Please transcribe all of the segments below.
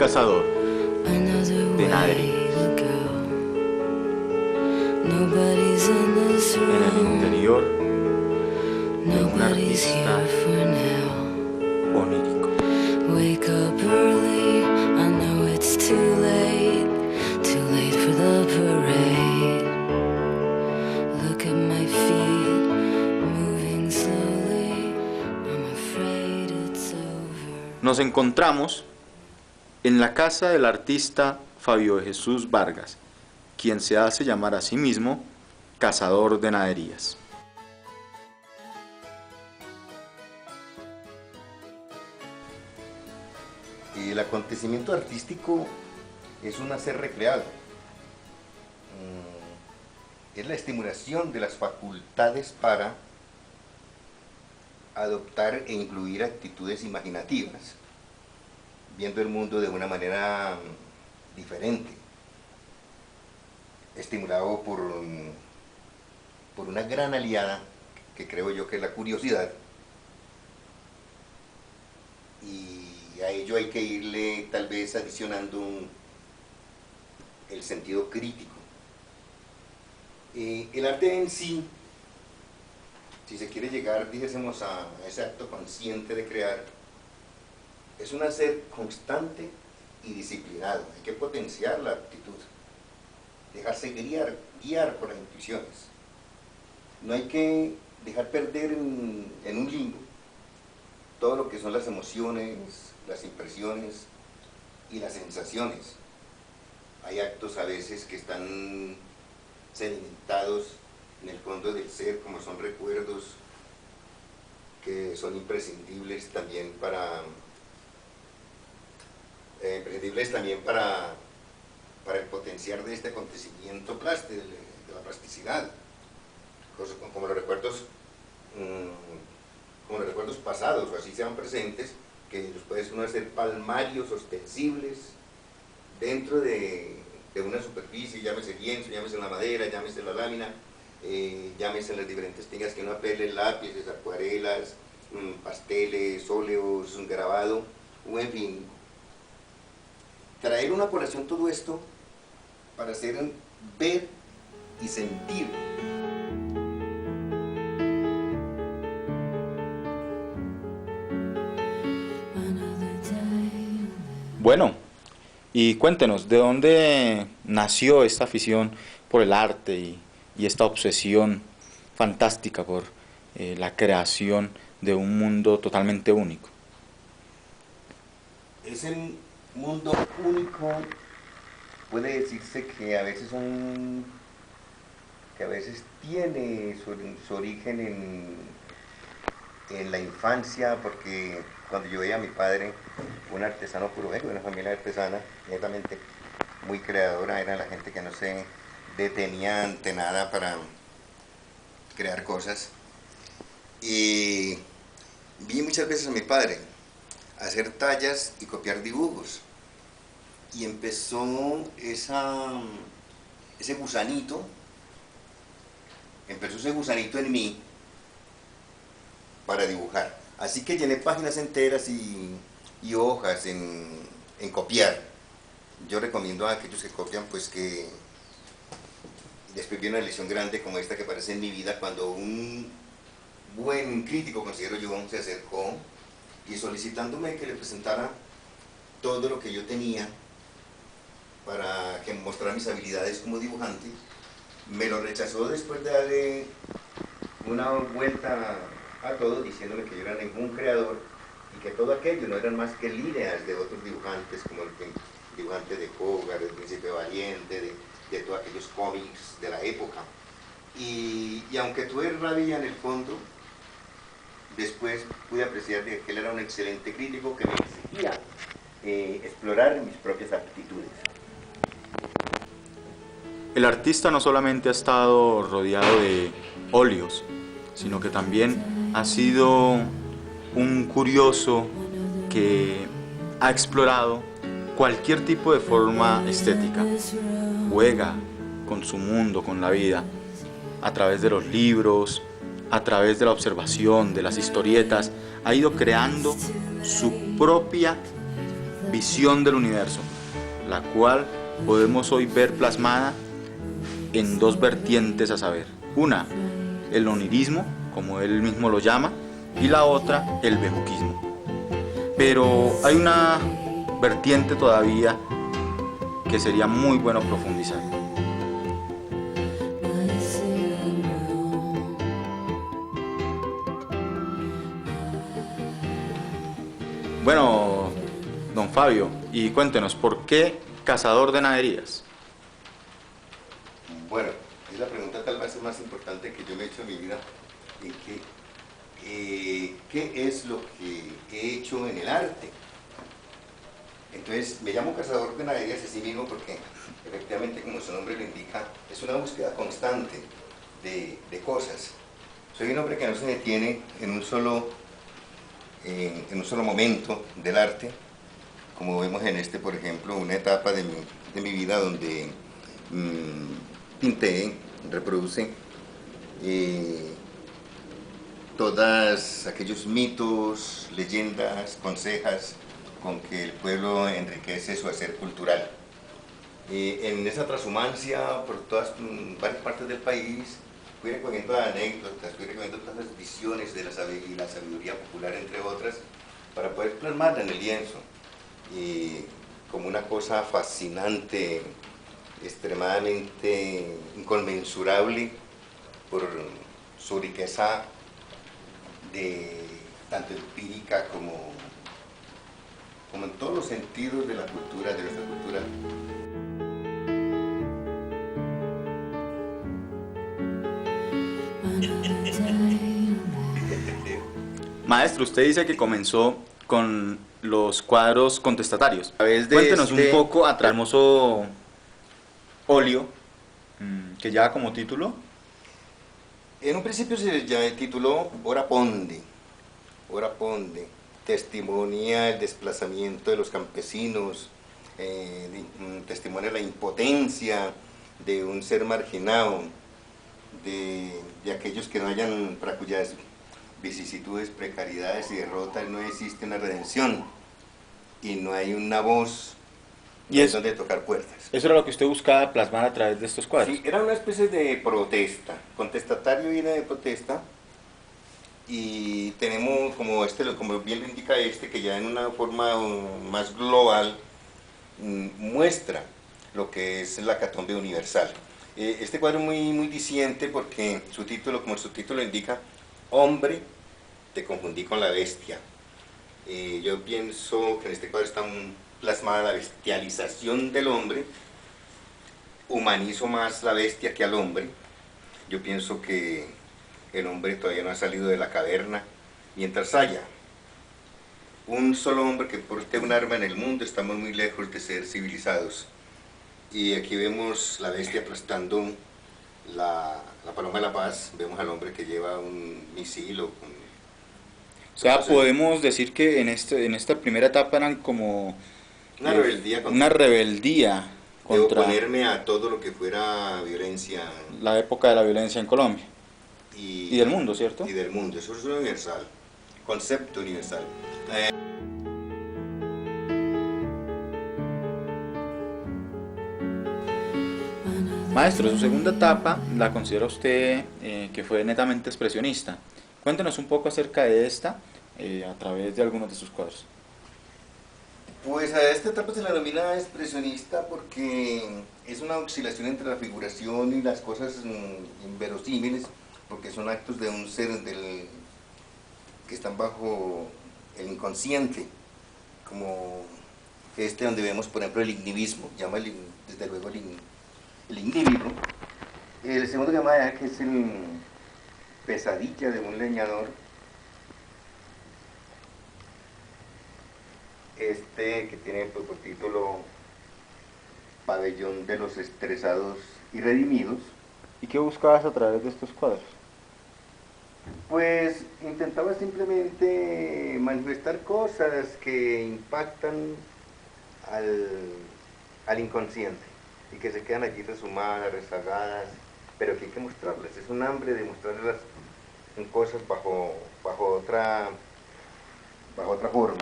cazador de naderías. En el interior de un artista onírico. Wake up early, I know it's too late for the parade. Look at my feet, moving slowly, I'm afraid it's over. Nos encontramos en la casa del artista Fabio de Jesús Vargas, quien se hace llamar a sí mismo cazador de naderías. El acontecimiento artístico es un hacer recreado. Es la estimulación de las facultades para adoptar e incluir actitudes imaginativas, viendo el mundo de una manera diferente, estimulado por una gran aliada que creo yo que es la curiosidad, y a ello hay que irle tal vez adicionando el sentido crítico. El arte en sí, si se quiere llegar, dijésemos, a ese acto consciente de crear, es un hacer constante y disciplinado. Hay que potenciar la actitud, dejarse guiar por las intuiciones. No hay que dejar perder en un limbo todo lo que son las emociones, las impresiones y las sensaciones. Hay actos a veces que están sedimentados en el fondo del ser, como son recuerdos que son imprescindibles también para el potenciar de este acontecimiento de la plasticidad, como los recuerdos pasados, o así sean presentes, que los puede uno hacer palmarios, ostensibles, dentro de una superficie, llámese lienzo, llámese la madera, llámese la lámina, llámese las diferentes técnicas que uno apele, lápices, acuarelas, pasteles, óleos, un grabado, o en fin, traer una colación todo esto para hacer ver y sentir. Bueno, y cuéntenos, ¿de dónde nació esta afición por el arte y esta obsesión fantástica por la creación de un mundo totalmente único? Ese mundo único puede decirse que a veces tiene su origen en la infancia, porque cuando yo veía a mi padre, un artesano puro, de una familia artesana, netamente muy creadora, era la gente que no se detenía ante nada para crear cosas, y vi muchas veces a mi padre hacer tallas y copiar dibujos, y empezó ese gusanito en mí para dibujar. Así que llené páginas enteras y hojas en copiar. Yo recomiendo a aquellos que copian, pues, que después viene una lección grande como esta que aparece en mi vida, cuando un buen crítico, considero yo, se acercó y solicitándome que le presentara todo lo que yo tenía para que mostrara mis habilidades como dibujante, me lo rechazó después de darle una vuelta a todo, diciéndome que yo era ningún creador y que todo aquello no eran más que líneas de otros dibujantes, como el dibujante de Hogarth, el Príncipe Valiente, de todos aquellos cómics de la época. Y aunque tuve rabia en el fondo, después pude apreciar que él era un excelente crítico que me exigía explorar mis propias aptitudes. El artista no solamente ha estado rodeado de óleos, sino que también ha sido un curioso que ha explorado cualquier tipo de forma estética. Juega con su mundo, con la vida, a través de los libros, a través de la observación, de las historietas, ha ido creando su propia visión del universo, la cual podemos hoy ver plasmada en dos vertientes a saber. Una, el onirismo, como él mismo lo llama, y la otra, el bejuquismo. Pero hay una vertiente todavía que sería muy bueno profundizar. Bueno, don Fabio, y cuéntenos, ¿por qué cazador de naderías? Bueno, es la pregunta tal vez más importante que yo me he hecho en mi vida, en ¿qué es lo que he hecho en el arte? Entonces, me llamo cazador de naderías a sí mismo porque, efectivamente, como su nombre lo indica, es una búsqueda constante de cosas. Soy un hombre que no se detiene en un solo momento del arte, como vemos en este, por ejemplo, una etapa de mi vida donde pinté, reproduje todos aquellos mitos, leyendas, consejas con que el pueblo enriquece su hacer cultural. En esa transhumancia por varias partes del país, fui recogiendo anécdotas, fui recogiendo todas las visiones de la sabiduría popular, entre otras, para poder plasmarla en el lienzo. Como una cosa fascinante, extremadamente inconmensurable por su riqueza tanto empírica como en todos los sentidos de la cultura, de nuestra cultura. Maestro, usted dice que comenzó con los cuadros contestatarios. Cuéntenos un poco a través del hermoso óleo que lleva como título. En un principio se tituló Ora Ponde. Ora Ponde. Testimonia el desplazamiento de los campesinos, testimonia la impotencia de un ser marginado, de aquellos que no hayan, para cuyas vicisitudes, precariedades y derrotas no existe una redención y no hay una voz donde tocar puertas. ¿Eso era lo que usted buscaba plasmar a través de estos cuadros? Sí, era una especie de protesta, contestatario viene de protesta, y tenemos como bien lo indica que ya en una forma más global muestra lo que es la Hecatombe universal. Este cuadro es muy diciente porque su título, como su título indica, Hombre, te confundí con la bestia. Yo pienso que en este cuadro está plasmada la bestialización del hombre, humanizo más la bestia que al hombre. Yo pienso que el hombre todavía no ha salido de la caverna. Mientras haya un solo hombre que porte un arma en el mundo, estamos muy lejos de ser civilizados. Y aquí vemos la bestia aplastando la paloma de la paz, vemos al hombre que lleva un misil o sea, podemos decir que en esta primera etapa eran como una rebeldía contra de oponerme a todo lo que fuera violencia. La época de la violencia en Colombia. Y del mundo, ¿cierto? Y del mundo, eso es universal, concepto universal. Maestro, su segunda etapa la considera usted que fue netamente expresionista. Cuéntenos un poco acerca de esta a través de algunos de sus cuadros. Pues a esta etapa se la denomina expresionista porque es una oscilación entre la figuración y las cosas inverosímiles, porque son actos de un ser que están bajo el inconsciente, como donde vemos, por ejemplo, el ignivismo, llama desde luego el ignívido. El segundo llama que es el pesadilla de un leñador, que tiene por título Pabellón de los estresados y redimidos. ¿Y qué buscabas a través de estos cuadros? Pues intentaba simplemente manifestar cosas que impactan al inconsciente y que se quedan allí resumadas, rezagadas, pero que hay que mostrarlas. Es un hambre de mostrarlas en cosas bajo otra bajo otra forma.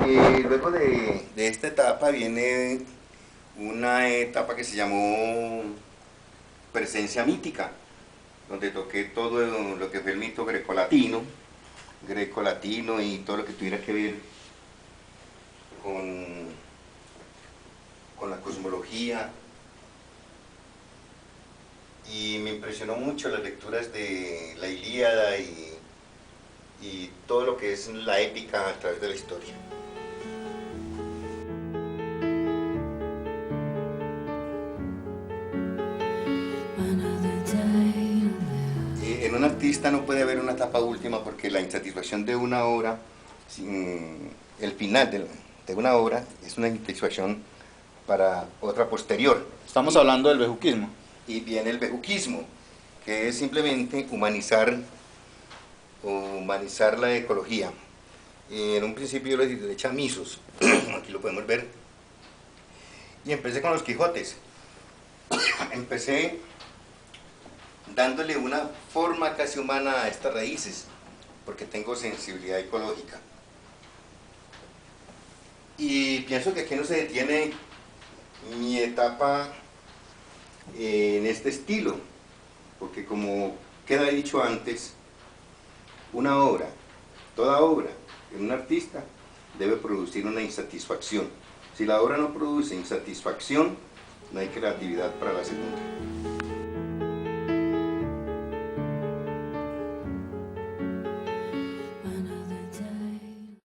Luego de esta etapa viene una etapa que se llamó presencia mítica, donde toqué todo lo que fue el mito grecolatino y todo lo que tuviera que ver con la cosmología. Y me impresionó mucho las lecturas de la Ilíada y todo lo que es la épica a través de la historia. En un artista no puede haber una etapa última porque la insatisfacción de una obra, el final de una obra es una insatisfacción para otra posterior. Estamos hablando del bejuquismo. Y viene el bejuquismo, que es simplemente humanizar la ecología. En un principio yo le eché misos, aquí lo podemos ver, y empecé con los Quijotes. Empecé dándole una forma casi humana a estas raíces, porque tengo sensibilidad ecológica. Y pienso que aquí no se detiene mi etapa en este estilo, porque como queda dicho antes, una obra, toda obra en un artista debe producir una insatisfacción. Si la obra no produce insatisfacción, no hay creatividad para la segunda.